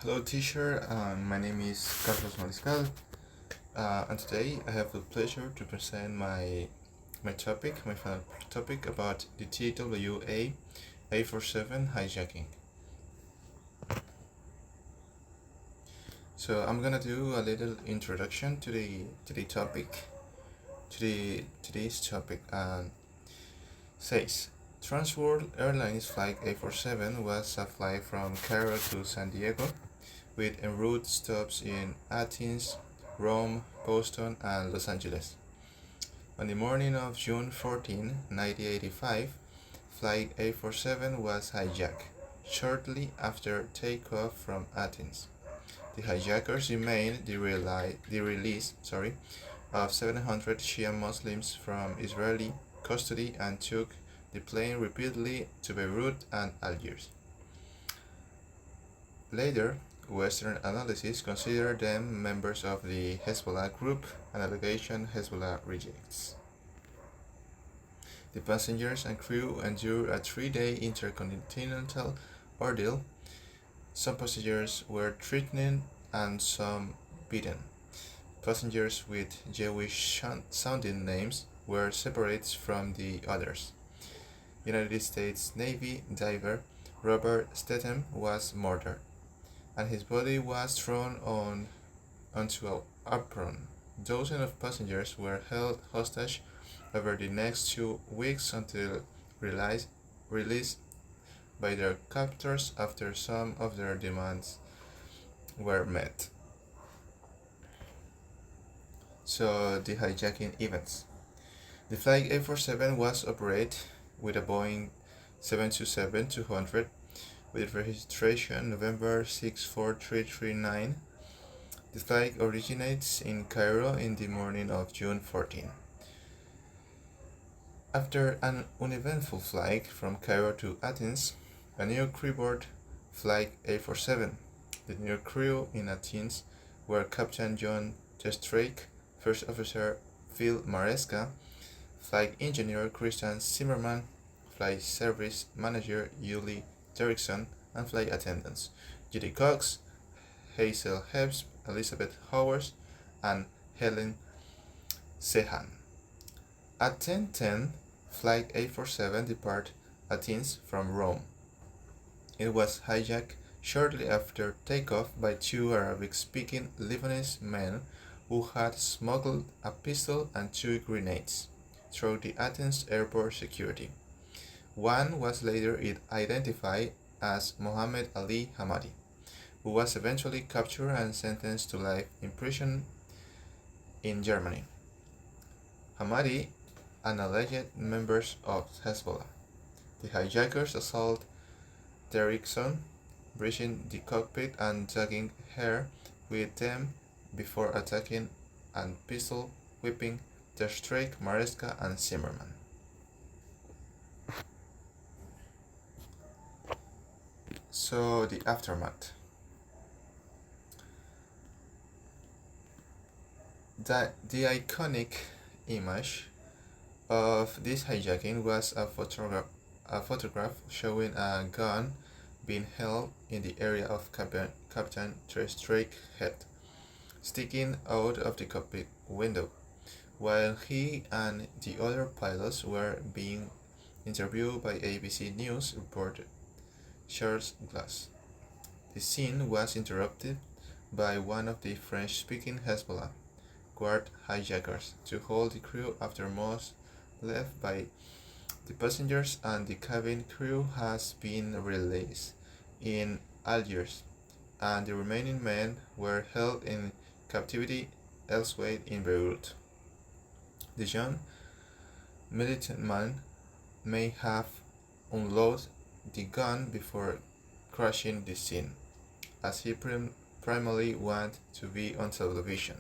Hello, teacher. My name is Carlos Mariscal, and today I have the pleasure to present my final topic about the TWA 847 hijacking. So I'm gonna do a little introduction to the topic, today's topic, and says Transworld Airlines Flight 847 was a flight from Cairo to San Diego, with en route stops in Athens, Rome, Boston, and Los Angeles. On the morning of June 14, 1985, Flight 847 was hijacked shortly after takeoff from Athens. The hijackers demanded the release of 700 Shia Muslims from Israeli custody and took the plane repeatedly to Beirut and Algiers. Later, Western analysis considered them members of the Hezbollah group, an allegation Hezbollah rejects. The passengers and crew endured a 3-day intercontinental ordeal. Some passengers were threatened and some beaten. Passengers with Jewish-sounding names were separated from the others. United States Navy diver Robert Stethem was murdered, and his body was thrown onto an apron. Dozens of passengers were held hostage over the next 2 weeks until released by their captors after some of their demands were met. So, the hijacking events. The Flight 847 was operated with a Boeing 727-200 with registration November 64339. The flight originates in Cairo in the morning of June 14. After an uneventful flight from Cairo to Athens, a new crew boarded Flight 847. The new crew in Athens were Captain John Testrake, First Officer Phil Maresca, Flight Engineer Christian Zimmerman, Flight Service Manager Yuli Derrickson, and flight attendants Judy Cox, Hazel Hebbs, Elizabeth Howard, and Helen Sehan. At 10:10, Flight 847 departed Athens from Rome. It was hijacked shortly after takeoff by 2 Arabic-speaking Lebanese men who had smuggled a pistol and 2 grenades through the Athens airport security. One was later identified as Mohammed Ali Hamadi, who was eventually captured and sentenced to life imprisonment in Germany. Hamadi, an alleged member of Hezbollah. The hijackers assaulted Derrickson, breaching the cockpit and dragging her with them before attacking and pistol whipping Testrake, Maresca, and Zimmerman. So, the aftermath. The iconic image of this hijacking was a photograph showing a gun being held in the area of Captain Testrake's head, sticking out of the cockpit window, while he and the other pilots were being interviewed by ABC News reporter Charles Glass. The scene was interrupted by one of the French-speaking Hezbollah guard hijackers to hold the crew after most left by the passengers and the cabin crew has been released in Algiers, and the remaining men were held in captivity elsewhere in Beirut. The young militant man may have unloaded the gun before crashing the scene, as he primarily wanted to be on television.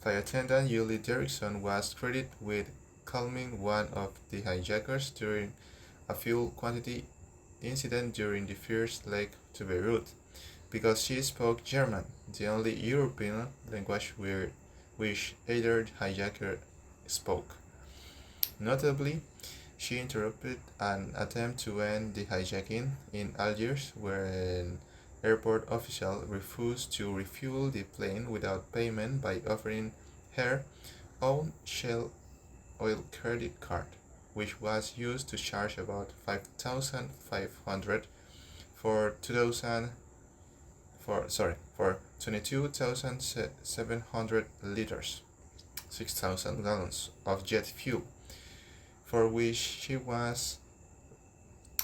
Flight attendant Yuli Derrickson was credited with calming one of the hijackers during a fuel quantity incident during the first leg to Beirut, because she spoke German, the only European language which either hijacker spoke. Notably, she interrupted an attempt to end the hijacking in Algiers when airport official refused to refuel the plane without payment by offering her own Shell oil credit card, which was used to charge about 5,500 for 2000 for 22,700 liters, 6,000 gallons of jet fuel, for which she was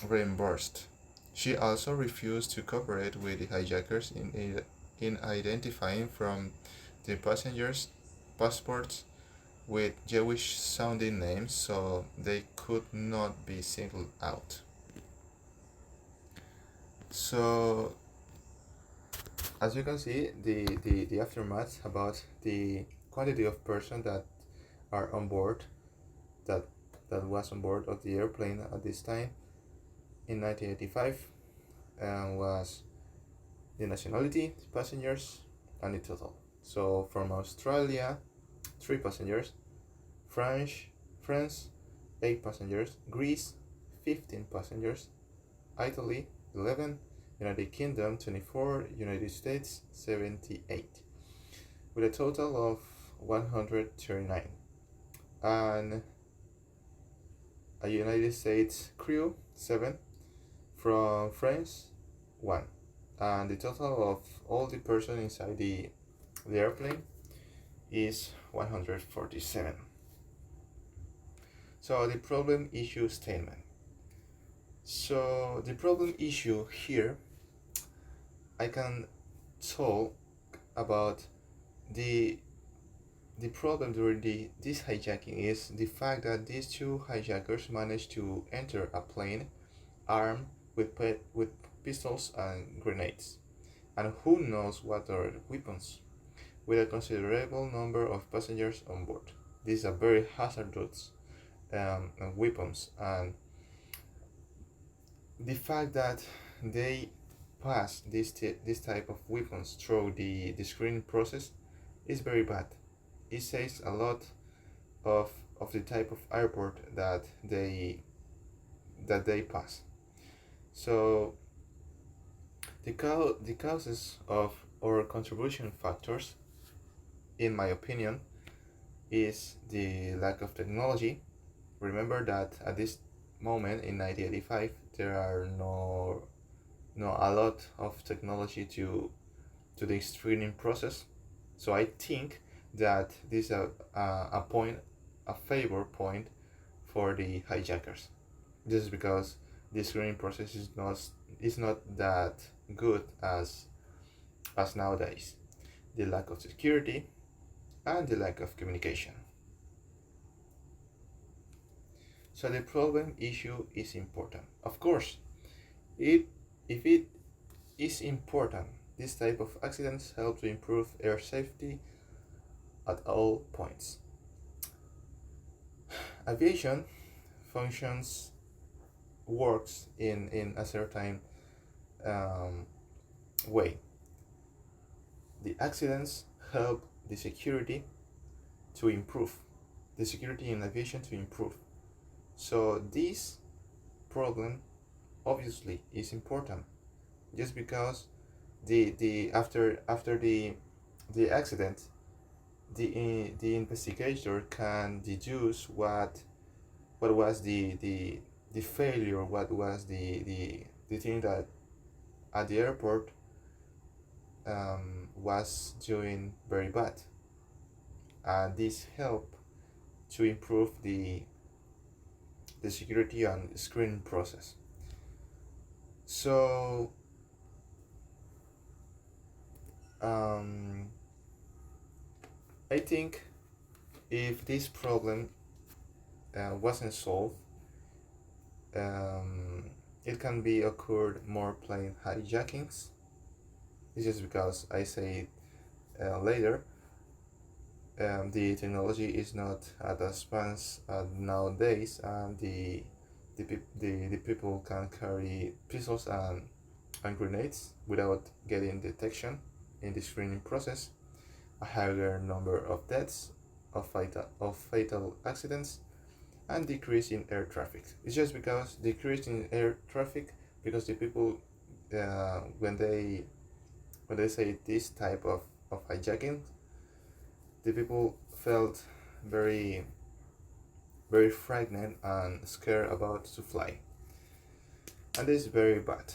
reimbursed. She also refused to cooperate with the hijackers in identifying from the passengers' passports with Jewish sounding names so they could not be singled out. So, as you can see, the aftermath about the quantity of persons that are on board, that, that was on board of the airplane at this time in 1985, was the nationality, the passengers, and the total. So from Australia, 3 passengers, France, 8 passengers, Greece, 15 passengers, Italy, 11, United Kingdom, 24, United States, 78, with a total of 139. And a United States crew, 7, from France, 1. And the total of all the persons inside the airplane is 147. So the problem issue statement. So the problem issue here, I can talk about the problem during this hijacking is the fact that these 2 hijackers managed to enter a plane armed with pistols and grenades, and who knows what other weapons, with a considerable number of passengers on board. These are very hazardous weapons, and the fact that they pass this type of weapons through the screening process is very bad. It says a lot of the type of airport that they pass. So the causes of or contribution factors, in my opinion, is the lack of technology. Remember that at this moment in 1985 there are no a lot of technology to the screening process. So I think that this is a favor point for the hijackers. This is because the screening process is not that good as nowadays. The lack of security and the lack of communication. So the problem issue is important. Of course, if it is important, this type of accidents help to improve air safety at all points. Aviation works in a certain way. The accidents help the security to improve, the security in aviation to improve. So this problem obviously is important, just because after the accident, the investigator can deduce what was the failure, what was the thing that at the airport was doing very bad, and this help to improve the security and screening process. So I think if this problem wasn't solved, it can be occurred more plane hijackings. This is because I say later, the technology is not at advanced nowadays, and the people can carry pistols and grenades without getting detection in the screening process. A higher number of deaths, of fatal accidents, and decrease in air traffic. It's just because decrease in air traffic because the people when they say this type of hijacking, the people felt very very frightened and scared about to fly, and this is very bad.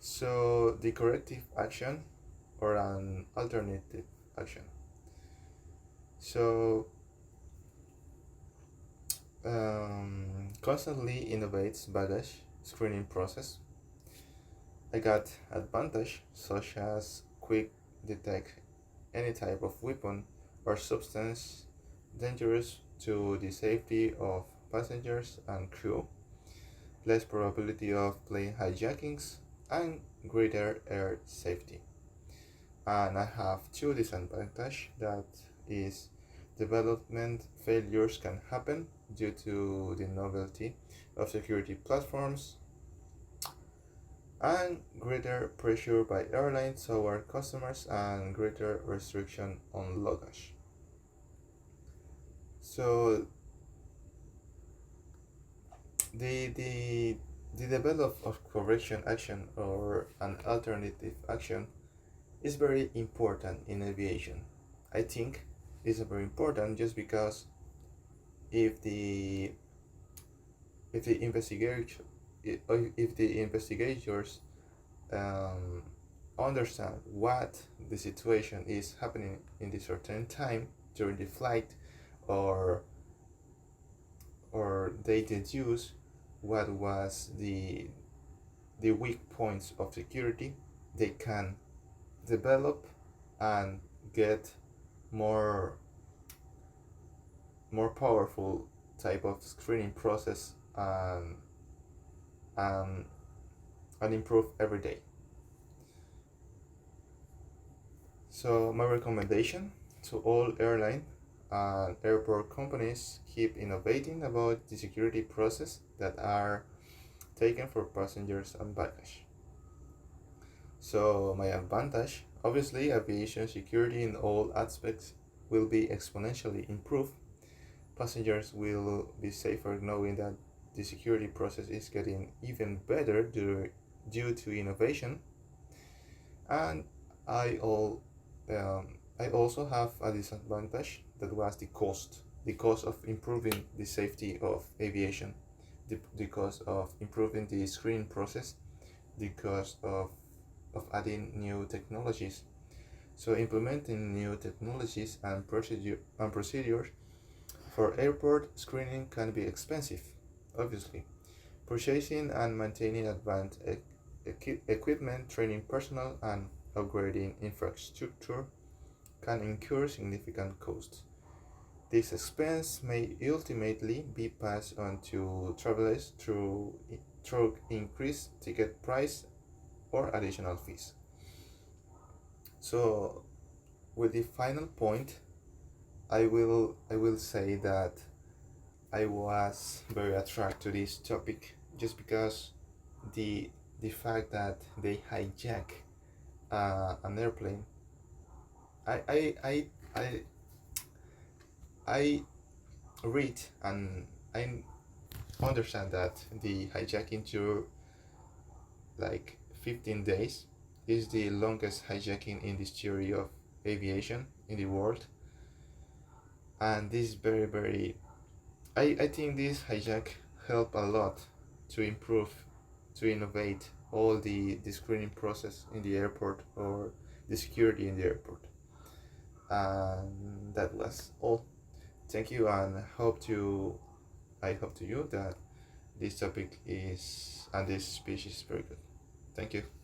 So the corrective action or an alternative action. So constantly innovates baggage screening process. I got advantage such as quick detect any type of weapon or substance dangerous to the safety of passengers and crew, less probability of plane hijackings, and greater air safety. And I have two disadvantages, that is development failures can happen due to the novelty of security platforms and greater pressure by airlines toward customers and greater restriction on luggage. So the develop of correction action or an alternative action is very important in aviation. I think it's very important just because if the if the investigation if the investigators um, understand what the situation is happening in the certain time during the flight, or they deduce what was the weak points of security, they can develop and get more more powerful type of screening process, and, and improve every day. So my recommendation to all airline and airport companies, keep innovating about the security process that are taken for passengers and baggage. So my advantage, obviously aviation security in all aspects will be exponentially improved. Passengers will be safer knowing that the security process is getting even better due to innovation. And I all I also have a disadvantage, that was the cost of improving the safety of aviation, the cost of improving the screening process, the cost of adding new technologies. So implementing new technologies and procedures for airport screening can be expensive, obviously. Purchasing and maintaining advanced equipment, training personnel, and upgrading infrastructure can incur significant costs. This expense may ultimately be passed on to travelers through increased ticket price or additional fees. So, with the final point, I will say that I was very attracted to this topic just because the the fact that they hijack an airplane. I I I I I read and I understand that the hijacking tour, like 15 days, is the longest hijacking in the history of aviation in the world, and this is very very. I think this hijack help a lot to improve, to innovate all the screening process in the airport or the security in the airport. And that was all. Thank you, and I hope to you that this topic is and this speech is very good. Thank you.